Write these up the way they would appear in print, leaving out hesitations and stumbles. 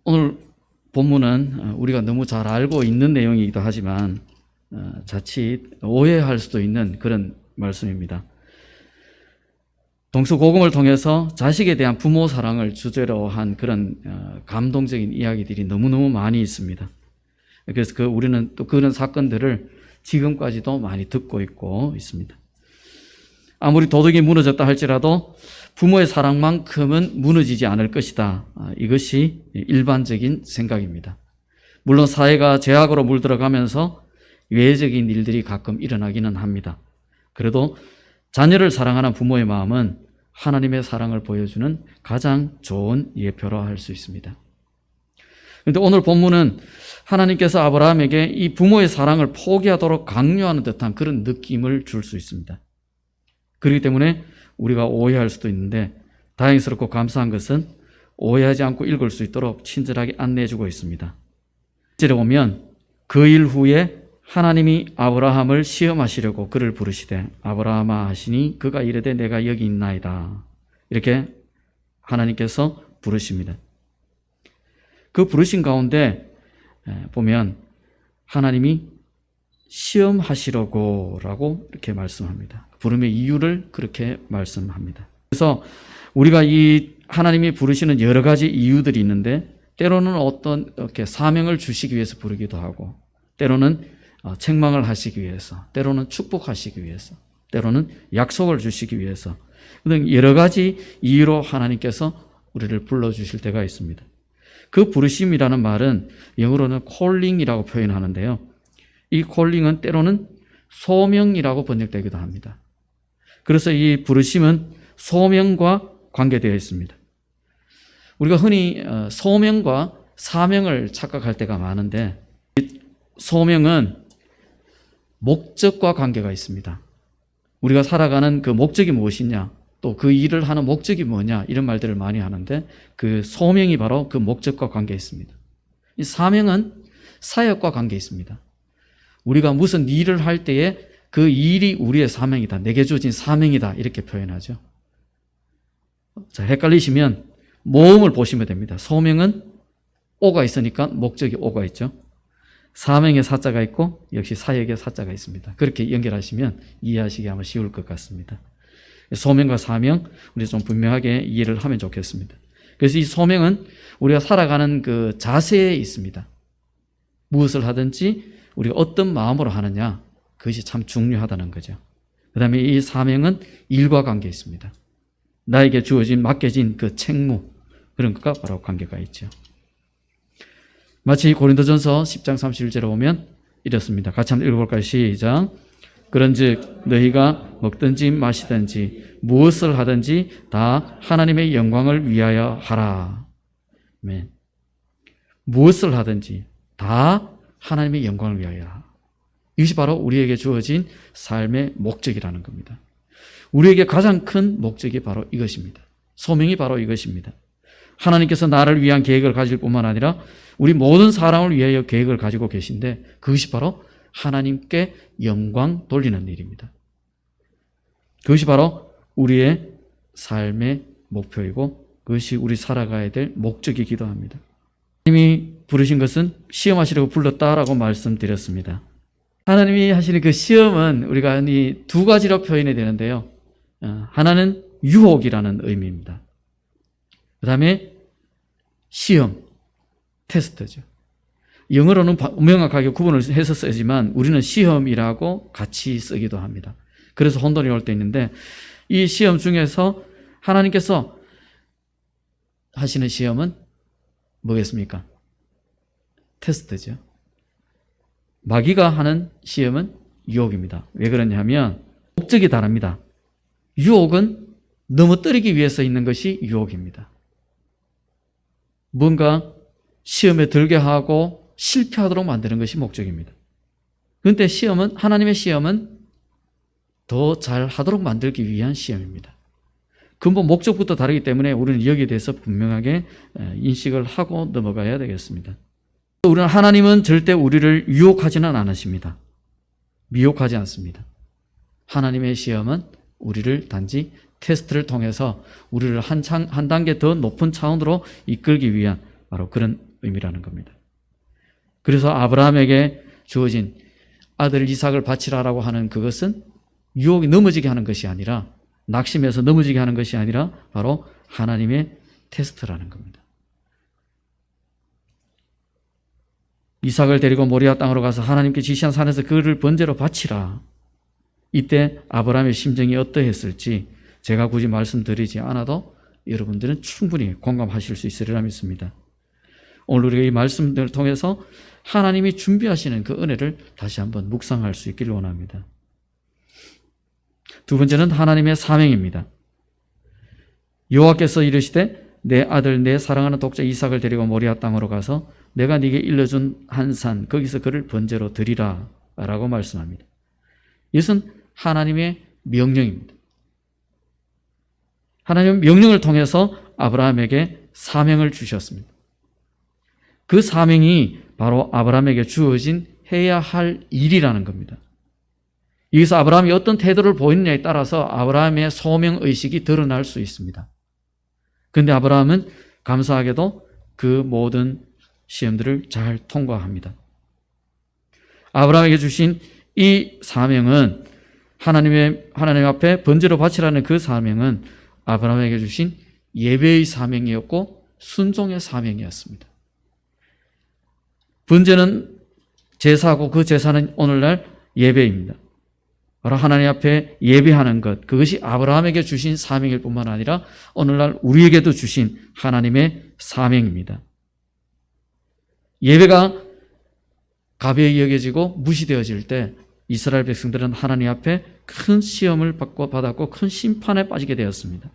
오늘 본문은 우리가 너무 잘 알고 있는 내용이기도 하지만 자칫 오해할 수도 있는 그런 말씀입니다. 동서고금을 통해서 자식에 대한 부모 사랑을 주제로 한 그런 감동적인 이야기들이 너무너무 많이 있습니다. 그래서 우리는 또 그런 사건들을 지금까지도 많이 듣고 있고 있습니다. 아무리 도덕이 무너졌다 할지라도 부모의 사랑만큼은 무너지지 않을 것이다. 이것이 일반적인 생각입니다. 물론 사회가 죄악으로 물들어가면서 외적인 일들이 가끔 일어나기는 합니다. 그래도 자녀를 사랑하는 부모의 마음은 하나님의 사랑을 보여주는 가장 좋은 예표로 할 수 있습니다. 그런데 오늘 본문은 하나님께서 아브라함에게 이 부모의 사랑을 포기하도록 강요하는 듯한 그런 느낌을 줄 수 있습니다. 그렇기 때문에 우리가 오해할 수도 있는데 다행스럽고 감사한 것은 오해하지 않고 읽을 수 있도록 친절하게 안내해주고 있습니다. 1절에 보면 그 일 후에 하나님이 아브라함을 시험하시려고 그를 부르시되 아브라함아 하시니 그가 이르되 내가 여기 있나이다. 이렇게 하나님께서 부르십니다. 그 부르신 가운데 보면 하나님이 시험하시려고 라고 이렇게 말씀합니다. 부름의 이유를 그렇게 말씀합니다. 그래서 우리가 이 하나님이 부르시는 여러 가지 이유들이 있는데 때로는 어떤 이렇게 사명을 주시기 위해서 부르기도 하고 때로는 책망을 하시기 위해서 때로는 축복하시기 위해서 때로는 약속을 주시기 위해서 등 여러 가지 이유로 하나님께서 우리를 불러주실 때가 있습니다. 그 부르심이라는 말은 영어로는 calling이라고 표현하는데요. 이 calling은 때로는 소명이라고 번역되기도 합니다. 그래서 이 부르심은 소명과 관계되어 있습니다. 우리가 흔히 소명과 사명을 착각할 때가 많은데 소명은 목적과 관계가 있습니다. 우리가 살아가는 그 목적이 무엇이냐, 또 그 일을 하는 목적이 뭐냐 이런 말들을 많이 하는데 그 소명이 바로 그 목적과 관계에 있습니다. 이 사명은 사역과 관계에 있습니다. 우리가 무슨 일을 할 때에 그 일이 우리의 사명이다. 내게 주어진 사명이다. 이렇게 표현하죠. 자, 헷갈리시면 모음을 보시면 됩니다. 소명은 오가 있으니까 목적이 오가 있죠. 사명의 사자가 있고 역시 사역의 사자가 있습니다. 그렇게 연결하시면 이해하시기 아마 쉬울 것 같습니다. 소명과 사명 우리 좀 분명하게 이해를 하면 좋겠습니다. 그래서 이 소명은 우리가 살아가는 그 자세에 있습니다. 무엇을 하든지 우리가 어떤 마음으로 하느냐 그것이 참 중요하다는 거죠. 그 다음에 이 사명은 일과 관계에 있습니다. 나에게 주어진 맡겨진 그 책무 그런 것과 바로 관계가 있죠. 마치 고린도전서 10장 31절에 보면 이렇습니다. 같이 한번 읽어볼까요? 시작. 그런즉 너희가 먹든지 마시든지 무엇을 하든지 다 하나님의 영광을 위하여 하라. 아멘. 무엇을 하든지 다 하나님의 영광을 위하여 하라. 이것이 바로 우리에게 주어진 삶의 목적이라는 겁니다. 우리에게 가장 큰 목적이 바로 이것입니다. 소명이 바로 이것입니다. 하나님께서 나를 위한 계획을 가질 뿐만 아니라 우리 모든 사람을 위하여 계획을 가지고 계신데 그것이 바로 하나님께 영광 돌리는 일입니다. 그것이 바로 우리의 삶의 목표이고 그것이 우리 살아가야 될 목적이기도 합니다. 하나님이 부르신 것은 시험하시려고 불렀다라고 말씀드렸습니다. 하나님이 하시는 그 시험은 우리가 이 두 가지로 표현이 되는데요. 하나는 유혹이라는 의미입니다. 그 다음에 시험, 테스트죠. 영어로는 명확하게 구분을 해서 쓰지만 우리는 시험이라고 같이 쓰기도 합니다. 그래서 혼돈이 올 때 있는데 이 시험 중에서 하나님께서 하시는 시험은 뭐겠습니까? 테스트죠. 마귀가 하는 시험은 유혹입니다. 왜 그러냐면 목적이 다릅니다. 유혹은 넘어뜨리기 위해서 있는 것이 유혹입니다. 뭔가 시험에 들게 하고 실패하도록 만드는 것이 목적입니다. 그런데 하나님의 시험은 더 잘하도록 만들기 위한 시험입니다. 근본 목적부터 다르기 때문에 우리는 여기에 대해서 분명하게 인식을 하고 넘어가야 되겠습니다. 우리는 하나님은 절대 우리를 유혹하지는 않으십니다. 미혹하지 않습니다. 하나님의 시험은 우리를 단지 테스트를 통해서 우리를 한 단계 더 높은 차원으로 이끌기 위한 바로 그런 의미라는 겁니다. 그래서 아브라함에게 주어진 아들 이삭을 바치라라고 하는 그것은 유혹이 넘어지게 하는 것이 아니라, 낙심해서 넘어지게 하는 것이 아니라 바로 하나님의 테스트라는 겁니다. 이삭을 데리고 모리아 땅으로 가서 하나님께 지시한 산에서 그를 번제로 바치라. 이때 아브라함의 심정이 어떠했을지 제가 굳이 말씀드리지 않아도 여러분들은 충분히 공감하실 수 있으리라 믿습니다. 오늘 우리가 이 말씀들을 통해서 하나님이 준비하시는 그 은혜를 다시 한번 묵상할 수 있기를 원합니다. 두 번째는 하나님의 사명입니다. 여호와께서 이르시되 내 아들 내 사랑하는 독자 이삭을 데리고 모리아 땅으로 가서 내가 네게 일러준 한 산 거기서 그를 번제로 드리라 라고 말씀합니다. 이것은 하나님의 명령입니다. 하나님은 명령을 통해서 아브라함에게 사명을 주셨습니다. 그 사명이 바로 아브라함에게 주어진 해야 할 일이라는 겁니다. 여기서 아브라함이 어떤 태도를 보이느냐에 따라서 아브라함의 소명의식이 드러날 수 있습니다. 그런데 아브라함은 감사하게도 그 모든 시험들을 잘 통과합니다. 아브라함에게 주신 이 사명은 하나님 앞에 번제로 바치라는 그 사명은 아브라함에게 주신 예배의 사명이었고 순종의 사명이었습니다. 번제는 제사고 그 제사는 오늘날 예배입니다. 바로 하나님 앞에 예배하는 것, 그것이 아브라함에게 주신 사명일 뿐만 아니라 오늘날 우리에게도 주신 하나님의 사명입니다. 예배가 가벼이 여겨지고 무시되어질 때 이스라엘 백성들은 하나님 앞에 큰 시험을 받았고 큰 심판에 빠지게 되었습니다.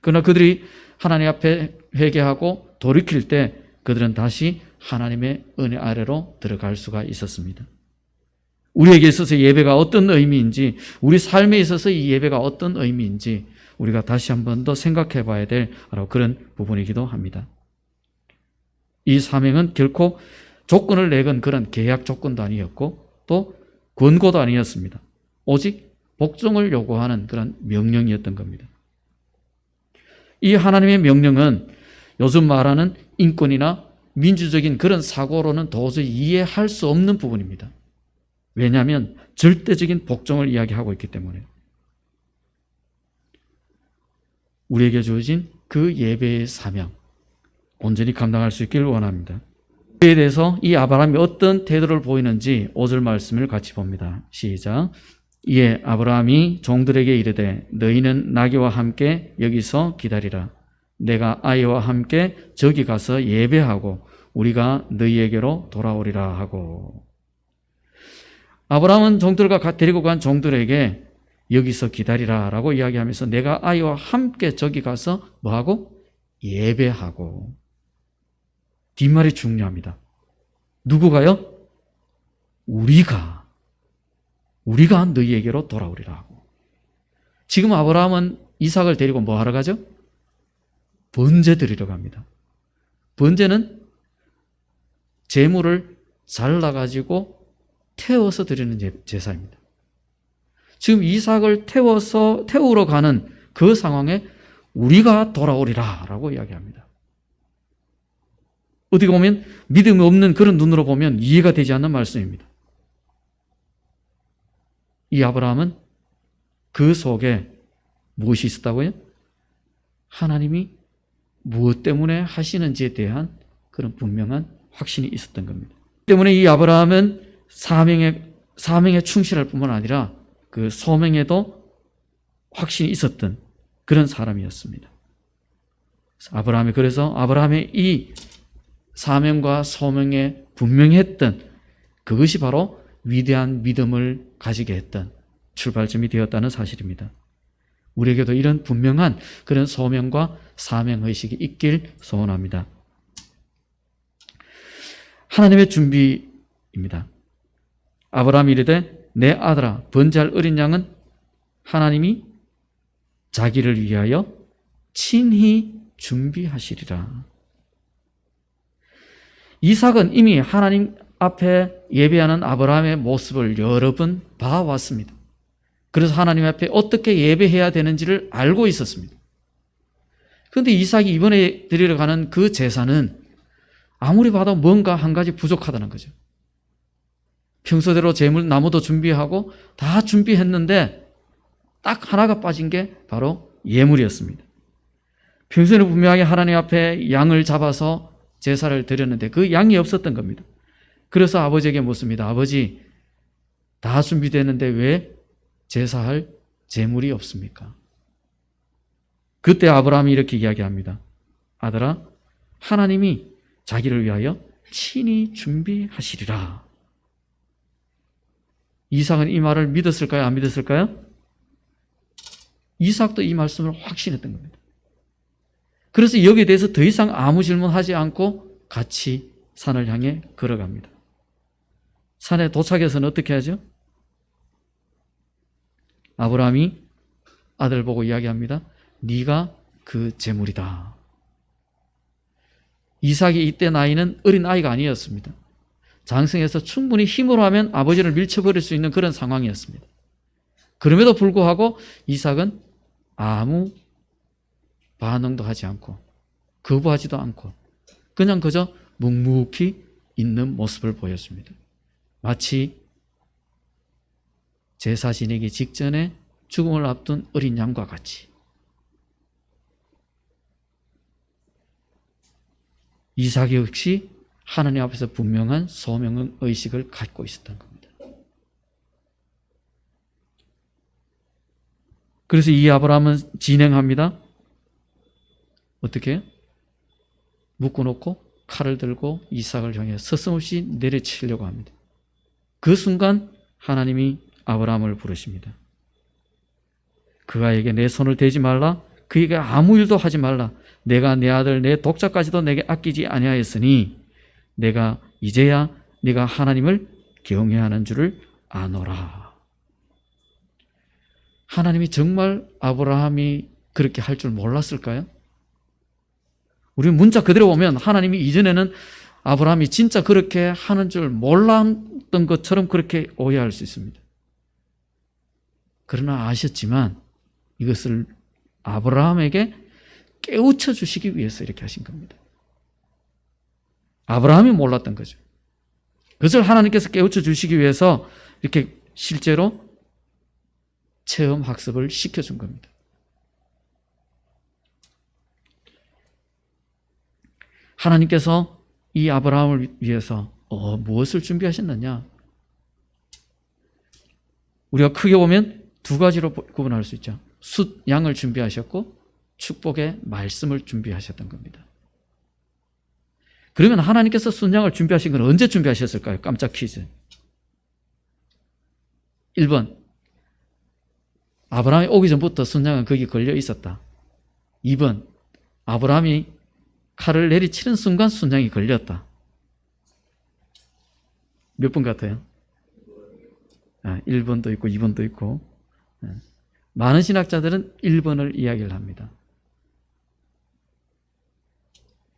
그러나 그들이 하나님 앞에 회개하고 돌이킬 때 그들은 다시 하나님의 은혜 아래로 들어갈 수가 있었습니다. 우리에게 있어서 예배가 어떤 의미인지, 우리 삶에 있어서 이 예배가 어떤 의미인지 우리가 다시 한 번 더 생각해 봐야 될 그런 부분이기도 합니다. 이 사명은 결코 조건을 내건 그런 계약 조건도 아니었고 또 권고도 아니었습니다. 오직 복종을 요구하는 그런 명령이었던 겁니다. 이 하나님의 명령은 요즘 말하는 인권이나 민주적인 그런 사고로는 도저히 이해할 수 없는 부분입니다. 왜냐하면 절대적인 복종을 이야기하고 있기 때문에. 우리에게 주어진 그 예배의 사명, 온전히 감당할 수 있기를 원합니다. 그에 대해서 이 아브라함이 어떤 태도를 보이는지 5절 말씀을 같이 봅니다. 시작. 이에 아브라함이 종들에게 이르되 너희는 나귀와 함께 여기서 기다리라. 내가 아이와 함께 저기 가서 예배하고 우리가 너희에게로 돌아오리라 하고. 아브라함은 종들과 데리고 간 종들에게 여기서 기다리라 라고 이야기하면서 내가 아이와 함께 저기 가서 뭐하고? 예배하고. 뒷말이 중요합니다. 누구가요? 우리가 너희에게로 돌아오리라 하고. 지금 아브라함은 이삭을 데리고 뭐 하러 가죠? 번제 드리러 갑니다. 번제는 제물을 잘라가지고 태워서 드리는 제사입니다. 지금 이삭을 태우러 가는 그 상황에 우리가 돌아오리라 라고 이야기합니다. 어떻게 보면 믿음이 없는 그런 눈으로 보면 이해가 되지 않는 말씀입니다. 이 아브라함은 그 속에 무엇이 있었다고요? 하나님이 무엇 때문에 하시는지에 대한 그런 분명한 확신이 있었던 겁니다. 때문에 이 아브라함은 사명에 충실할 뿐만 아니라 그 소명에도 확신이 있었던 그런 사람이었습니다. 그래서 아브라함의 이 사명과 소명에 분명했던 그것이 바로 위대한 믿음을 가지게 했던 출발점이 되었다는 사실입니다. 우리에게도 이런 분명한 그런 소명과 사명의식이 있길 소원합니다. 하나님의 준비입니다. 아브라함이 이르되 내 아들아 번제할 어린 양은 하나님이 자기를 위하여 친히 준비하시리라. 이삭은 이미 하나님 앞에 예배하는 아브라함의 모습을 여러 번 봐왔습니다. 그래서 하나님 앞에 어떻게 예배해야 되는지를 알고 있었습니다. 그런데 이삭이 이번에 드리러 가는 그 제사는 아무리 봐도 뭔가 한 가지 부족하다는 거죠. 평소대로 재물 나무도 준비하고 다 준비했는데 딱 하나가 빠진 게 바로 예물이었습니다. 평소에는 분명하게 하나님 앞에 양을 잡아서 제사를 드렸는데 그 양이 없었던 겁니다. 그래서 아버지에게 묻습니다. 아버지, 다 준비됐는데 왜 제사할 제물이 없습니까? 그때 아브라함이 이렇게 이야기합니다. 아들아, 하나님이 자기를 위하여 친히 준비하시리라. 이삭은 이 말을 믿었을까요? 안 믿었을까요? 이삭도 이 말씀을 확신했던 겁니다. 그래서 여기에 대해서 더 이상 아무 질문하지 않고 같이 산을 향해 걸어갑니다. 산에 도착해서는 어떻게 하죠? 아브라함이 아들 보고 이야기합니다. 네가 그 제물이다. 이삭이 이때 나이는 어린 아이가 아니었습니다. 장성해서 충분히 힘으로 하면 아버지를 밀쳐버릴 수 있는 그런 상황이었습니다. 그럼에도 불구하고 이삭은 아무 반응도 하지 않고 거부하지도 않고 그냥 그저 묵묵히 있는 모습을 보였습니다. 마치 제사 지내기 직전에 죽음을 앞둔 어린 양과 같이. 이삭 역시 하나님 앞에서 분명한 소명의식을 갖고 있었던 겁니다. 그래서 이 아브라함은 진행합니다. 어떻게 해요? 묶어놓고 칼을 들고 이삭을 향해 서슴없이 내려치려고 합니다. 그 순간 하나님이 아브라함을 부르십니다. 그가에게 내 손을 대지 말라. 그에게 아무 일도 하지 말라. 내가 내 아들 내 독자까지도 내게 아끼지 아니하였으니 내가 이제야 네가 하나님을 경외하는 줄을 아노라. 하나님이 정말 아브라함이 그렇게 할 줄 몰랐을까요? 우리 문자 그대로 보면 하나님이 이전에는 아브라함이 진짜 그렇게 하는 줄 몰랐던 것처럼 그렇게 오해할 수 있습니다. 그러나 아셨지만 이것을 아브라함에게 깨우쳐 주시기 위해서 이렇게 하신 겁니다. 아브라함이 몰랐던 거죠. 그것을 하나님께서 깨우쳐 주시기 위해서 이렇게 실제로 체험 학습을 시켜준 겁니다. 하나님께서 이 아브라함을 위해서 무엇을 준비하셨느냐? 우리가 크게 보면 두 가지로 구분할 수 있죠. 숫, 양을 준비하셨고 축복의 말씀을 준비하셨던 겁니다. 그러면 하나님께서 순양을 준비하신 건 언제 준비하셨을까요? 깜짝 퀴즈. 1번, 아브라함이 오기 전부터 순양은 거기 걸려 있었다. 2번, 아브라함이 칼을 내리치는 순간 순양이 걸렸다. 몇 번 같아요? 1번도 있고 2번도 있고. 많은 신학자들은 1번을 이야기를 합니다.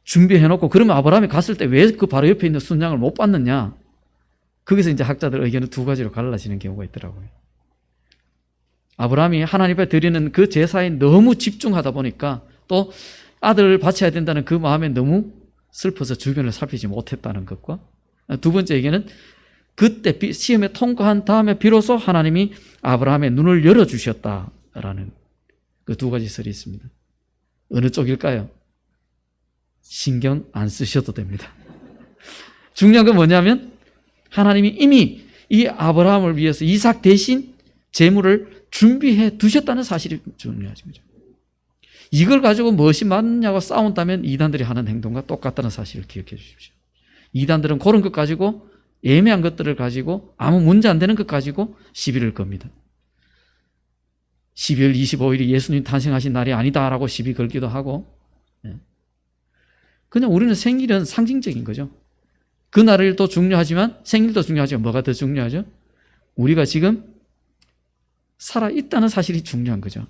준비해놓고 그러면 아브라함이 갔을 때 왜 그 바로 옆에 있는 순양을 못 봤느냐? 거기서 이제 학자들 의견은 두 가지로 갈라지는 경우가 있더라고요. 아브라함이 하나님 앞에 드리는 그 제사에 너무 집중하다 보니까 또 아들을 바쳐야 된다는 그 마음에 너무 슬퍼서 주변을 살피지 못했다는 것과 두 번째 얘기는 그때 시험에 통과한 다음에 비로소 하나님이 아브라함의 눈을 열어주셨다라는 그 두 가지 설이 있습니다. 어느 쪽일까요? 신경 안 쓰셔도 됩니다. 중요한 건 뭐냐면 하나님이 이미 이 아브라함을 위해서 이삭 대신 제물을 준비해 두셨다는 사실이 중요하죠. 이걸 가지고 무엇이 맞느냐고 싸운다면 이단들이 하는 행동과 똑같다는 사실을 기억해 주십시오. 이단들은 그런 것 가지고 애매한 것들을 가지고 아무 문제 안 되는 것 가지고 시비를 겁니다. 12월 25일이 예수님 탄생하신 날이 아니다라고 시비 걸기도 하고 그냥 우리는 생일은 상징적인 거죠. 그 날일도 중요하지만 생일도 중요하지만 뭐가 더 중요하죠? 우리가 지금 살아있다는 사실이 중요한 거죠.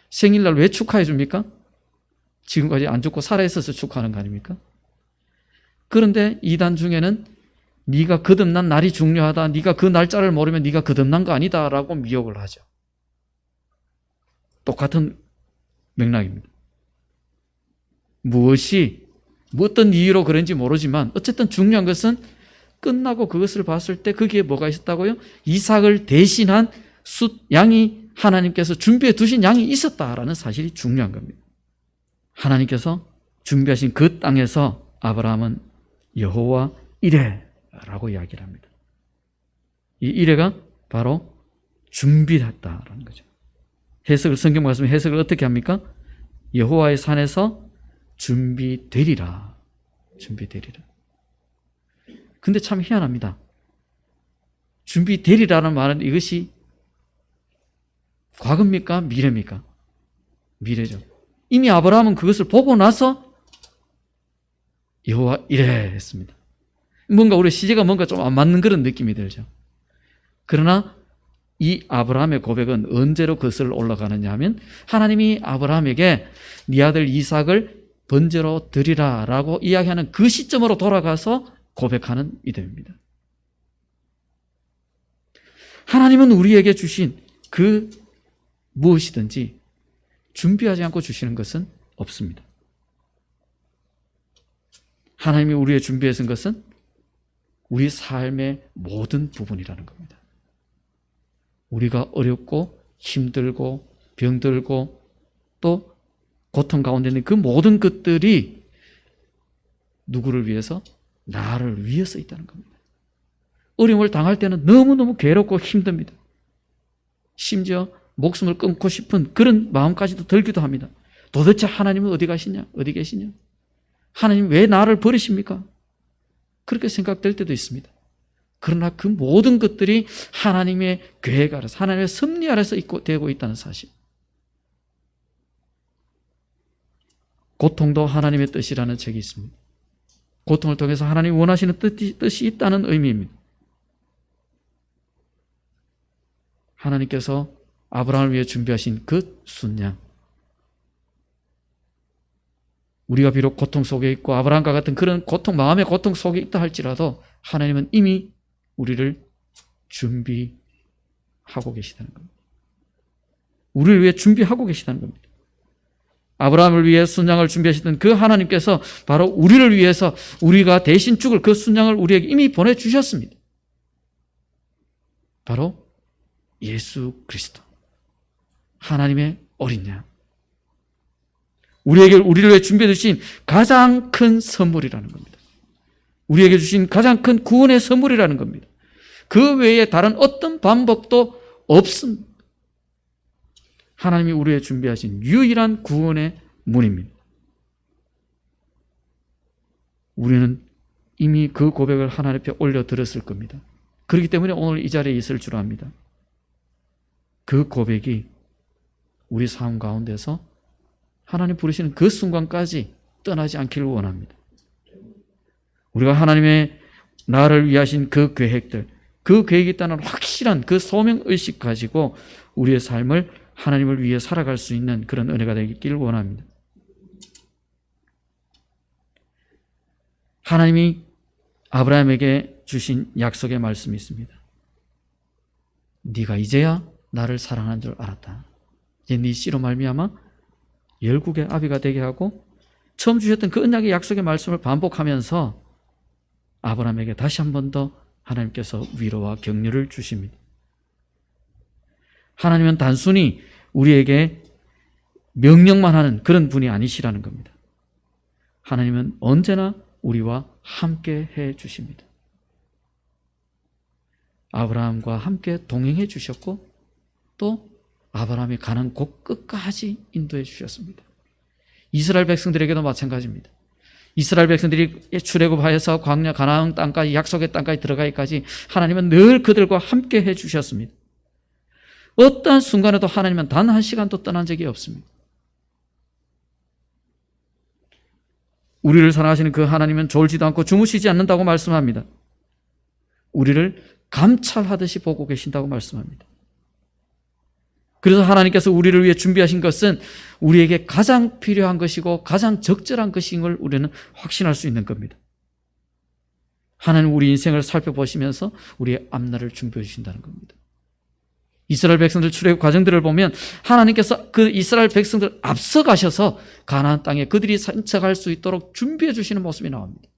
생일날 왜 축하해 줍니까? 지금까지 안 죽고 살아있어서 축하하는 거 아닙니까? 그런데 이단 중에는 네가 거듭난 날이 중요하다. 네가 그 날짜를 모르면 네가 거듭난 거 아니다라고 미혹을 하죠. 똑같은 맥락입니다. 무엇이 뭐 어떤 이유로 그런지 모르지만 어쨌든 중요한 것은 끝나고 그것을 봤을 때 거기에 뭐가 있었다고요? 이삭을 대신한 양이 하나님께서 준비해 두신 양이 있었다라는 사실이 중요한 겁니다. 하나님께서 준비하신 그 땅에서 아브라함은 여호와 이레라고 이야기를 합니다. 이 이레가 바로 준비했다라는 거죠. 성경 말씀 해석을 어떻게 합니까? 여호와의 산에서 준비되리라. 근데 참 희한합니다. 준비되리라는 말은 이것이 과거입니까? 미래입니까? 미래죠. 이미 아브라함은 그것을 보고 나서 여호와 이래 했습니다. 뭔가 우리 시제가 뭔가 좀 안 맞는 그런 느낌이 들죠. 그러나 이 아브라함의 고백은 언제로 거슬러 올라가느냐 하면 하나님이 아브라함에게 네 아들 이삭을 번제로 드리라 라고 이야기하는 그 시점으로 돌아가서 고백하는 믿음입니다. 하나님은 우리에게 주신 그 무엇이든지 준비하지 않고 주시는 것은 없습니다. 하나님이 우리의 준비해 준 것은 우리 삶의 모든 부분이라는 겁니다. 우리가 어렵고 힘들고 병들고 또 고통 가운데 있는 그 모든 것들이 누구를 위해서? 나를 위해서 있다는 겁니다. 어려움을 당할 때는 너무너무 괴롭고 힘듭니다. 심지어 목숨을 끊고 싶은 그런 마음까지도 들기도 합니다. 도대체 하나님은 어디 가시냐? 어디 계시냐? 하나님 왜 나를 버리십니까? 그렇게 생각될 때도 있습니다. 그러나 그 모든 것들이 하나님의 계획 아래서, 하나님의 섭리 아래서 되고 있다는 사실. 고통도 하나님의 뜻이라는 책이 있습니다. 고통을 통해서 하나님이 원하시는 뜻이 있다는 의미입니다. 하나님께서 아브라함을 위해 준비하신 그 순양. 우리가 비록 고통 속에 있고 아브라함과 같은 그런 고통, 마음의 고통 속에 있다 할지라도 하나님은 이미 우리를 준비하고 계시다는 겁니다. 우리를 위해 준비하고 계시다는 겁니다. 아브라함을 위해 순양을 준비하시던 그 하나님께서 바로 우리를 위해서 우리가 대신 죽을 그 순양을 우리에게 이미 보내주셨습니다. 바로 예수 그리스도, 하나님의 어린 양. 우리를 위해 준비해 주신 가장 큰 선물이라는 겁니다. 우리에게 주신 가장 큰 구원의 선물이라는 겁니다. 그 외에 다른 어떤 방법도 없습니다. 하나님이 우리에게 준비하신 유일한 구원의 문입니다. 우리는 이미 그 고백을 하나님 앞에 올려드렸을 겁니다. 그렇기 때문에 오늘 이 자리에 있을 줄 압니다. 그 고백이 우리 삶 가운데서 하나님 부르시는 그 순간까지 떠나지 않기를 원합니다. 우리가 하나님의 나를 위하신 그 계획들, 그 계획이 있다는 확실한 그 소명의식 가지고 우리의 삶을 하나님을 위해 살아갈 수 있는 그런 은혜가 되기를 원합니다. 하나님이 아브라함에게 주신 약속의 말씀이 있습니다. 네가 이제야 나를 사랑하는 줄 알았다. 이제 네 씨로 말미암아 열국의 아비가 되게 하고 처음 주셨던 그 언약의 약속의 말씀을 반복하면서 아브라함에게 다시 한 번 더 하나님께서 위로와 격려를 주십니다. 하나님은 단순히 우리에게 명령만 하는 그런 분이 아니시라는 겁니다. 하나님은 언제나 우리와 함께 해 주십니다. 아브라함과 함께 동행해 주셨고 또 아브라함이 가는 곳 끝까지 인도해 주셨습니다. 이스라엘 백성들에게도 마찬가지입니다. 이스라엘 백성들이 출애굽하여서 광야 가나안 땅까지, 약속의 땅까지 들어가기까지 하나님은 늘 그들과 함께 해 주셨습니다. 어떠한 순간에도 하나님은 단 한 시간도 떠난 적이 없습니다. 우리를 사랑하시는 그 하나님은 졸지도 않고 주무시지 않는다고 말씀합니다. 우리를 감찰하듯이 보고 계신다고 말씀합니다. 그래서 하나님께서 우리를 위해 준비하신 것은 우리에게 가장 필요한 것이고 가장 적절한 것인 걸 우리는 확신할 수 있는 겁니다. 하나님 우리 인생을 살펴보시면서 우리의 앞날을 준비해 주신다는 겁니다. 이스라엘 백성들 출애굽 과정들을 보면 하나님께서 그 이스라엘 백성들 앞서가셔서 가나안 땅에 그들이 산책할 수 있도록 준비해 주시는 모습이 나옵니다.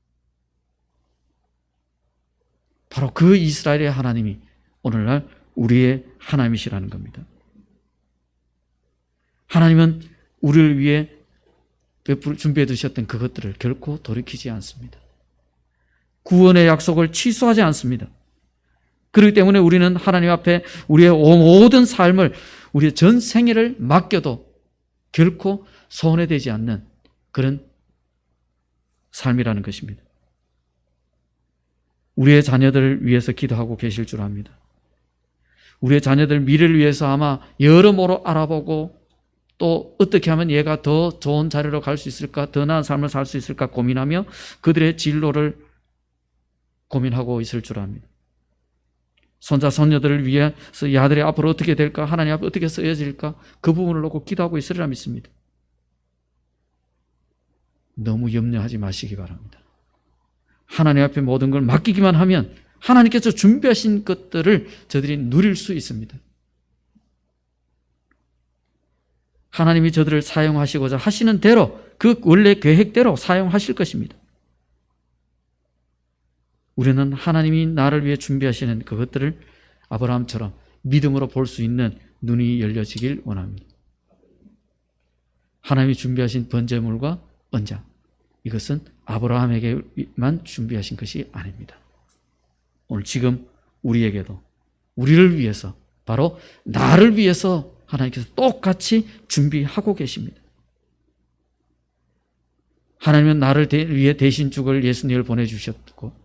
바로 그 이스라엘의 하나님이 오늘날 우리의 하나님이시라는 겁니다. 하나님은 우리를 위해 준비해 두셨던 그것들을 결코 돌이키지 않습니다. 구원의 약속을 취소하지 않습니다. 그렇기 때문에 우리는 하나님 앞에 우리의 모든 삶을, 우리의 전 생애를 맡겨도 결코 손해되지 않는 그런 삶이라는 것입니다. 우리의 자녀들을 위해서 기도하고 계실 줄 압니다. 우리의 자녀들 미래를 위해서 아마 여러모로 알아보고 또 어떻게 하면 얘가 더 좋은 자리로 갈 수 있을까, 더 나은 삶을 살 수 있을까 고민하며 그들의 진로를 고민하고 있을 줄 압니다. 손자, 손녀들을 위해서 이 아들이 앞으로 어떻게 될까, 하나님 앞에 어떻게 쓰여질까, 그 부분을 놓고 기도하고 있으리라 믿습니다. 너무 염려하지 마시기 바랍니다. 하나님 앞에 모든 걸 맡기기만 하면 하나님께서 준비하신 것들을 저들이 누릴 수 있습니다. 하나님이 저들을 사용하시고자 하시는 대로, 그 원래 계획대로 사용하실 것입니다. 우리는 하나님이 나를 위해 준비하시는 그것들을 아브라함처럼 믿음으로 볼 수 있는 눈이 열려지길 원합니다. 하나님이 준비하신 번제물과 언장, 이것은 아브라함에게만 준비하신 것이 아닙니다. 오늘 지금 우리에게도, 우리를 위해서, 바로 나를 위해서 하나님께서 똑같이 준비하고 계십니다. 하나님은 나를 위해 대신 죽을 예수님을 보내주셨고,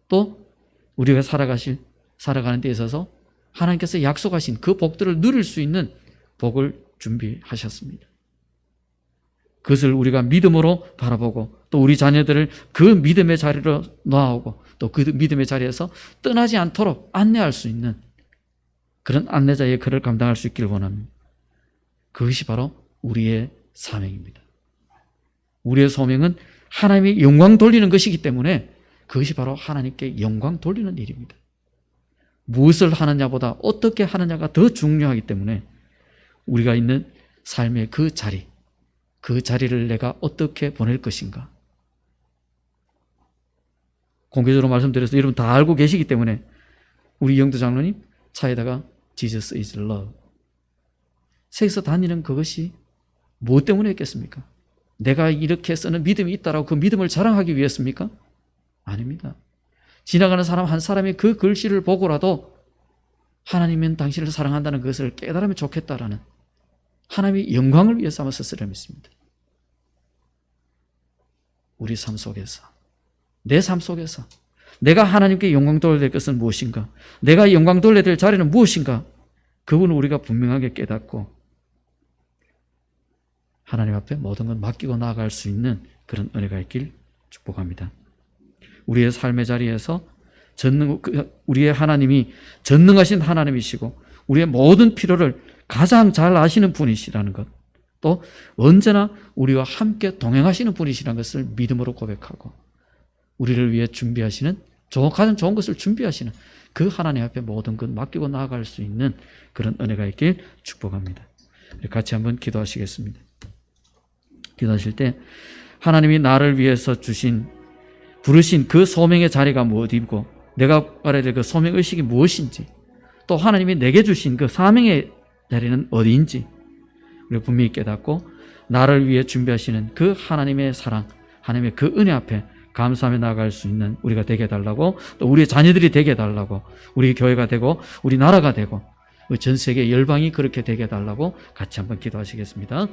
또 우리가 살아가는 데 있어서 하나님께서 약속하신 그 복들을 누릴 수 있는 복을 준비하셨습니다. 그것을 우리가 믿음으로 바라보고 또 우리 자녀들을 그 믿음의 자리로 놓아오고 또 그 믿음의 자리에서 떠나지 않도록 안내할 수 있는 그런 안내자의 역할을 감당할 수 있기를 원합니다. 그것이 바로 우리의 사명입니다. 우리의 소명은 하나님의 영광 돌리는 것이기 때문에 그것이 바로 하나님께 영광 돌리는 일입니다. 무엇을 하느냐보다 어떻게 하느냐가 더 중요하기 때문에 우리가 있는 삶의 그 자리, 그 자리를 내가 어떻게 보낼 것인가. 공개적으로 말씀드려서 여러분 다 알고 계시기 때문에 우리 영도 장로님 차에다가 Jesus is love 새겨서 다니는 그것이 무엇 때문에 했겠습니까? 내가 이렇게 쓰는 믿음이 있다라고 그 믿음을 자랑하기 위해서입니까? 아닙니다. 지나가는 사람 한 사람이 그 글씨를 보고라도 하나님은 당신을 사랑한다는 것을 깨달으면 좋겠다라는 하나님의 영광을 위해서 아마 썼으려 믿습니다. 우리 삶 속에서, 내 삶 속에서 내가 하나님께 영광 돌려야 될 것은 무엇인가? 내가 영광 돌려야 될 자리는 무엇인가? 그분을 우리가 분명하게 깨닫고 하나님 앞에 모든 걸 맡기고 나아갈 수 있는 그런 은혜가 있길 축복합니다. 우리의 삶의 자리에서 우리의 하나님이 전능하신 하나님이시고 우리의 모든 필요를 가장 잘 아시는 분이시라는 것, 또 언제나 우리와 함께 동행하시는 분이시라는 것을 믿음으로 고백하고 우리를 위해 준비하시는 가장 좋은 것을 준비하시는 그 하나님 앞에 모든 것 맡기고 나아갈 수 있는 그런 은혜가 있길 축복합니다. 같이 한번 기도하시겠습니다. 기도하실 때 하나님이 나를 위해서 부르신 그 소명의 자리가 무엇이고 내가 알아야 될 그 소명의식이 무엇인지, 또 하나님이 내게 주신 그 사명의 자리는 어디인지 우리가 분명히 깨닫고 나를 위해 준비하시는 그 하나님의 사랑, 하나님의 그 은혜 앞에 감사하며 나아갈 수 있는 우리가 되게 해달라고, 또 우리의 자녀들이 되게 해달라고, 우리 교회가 되고 우리 나라가 되고 전 세계 열방이 그렇게 되게 해달라고 같이 한번 기도하시겠습니다.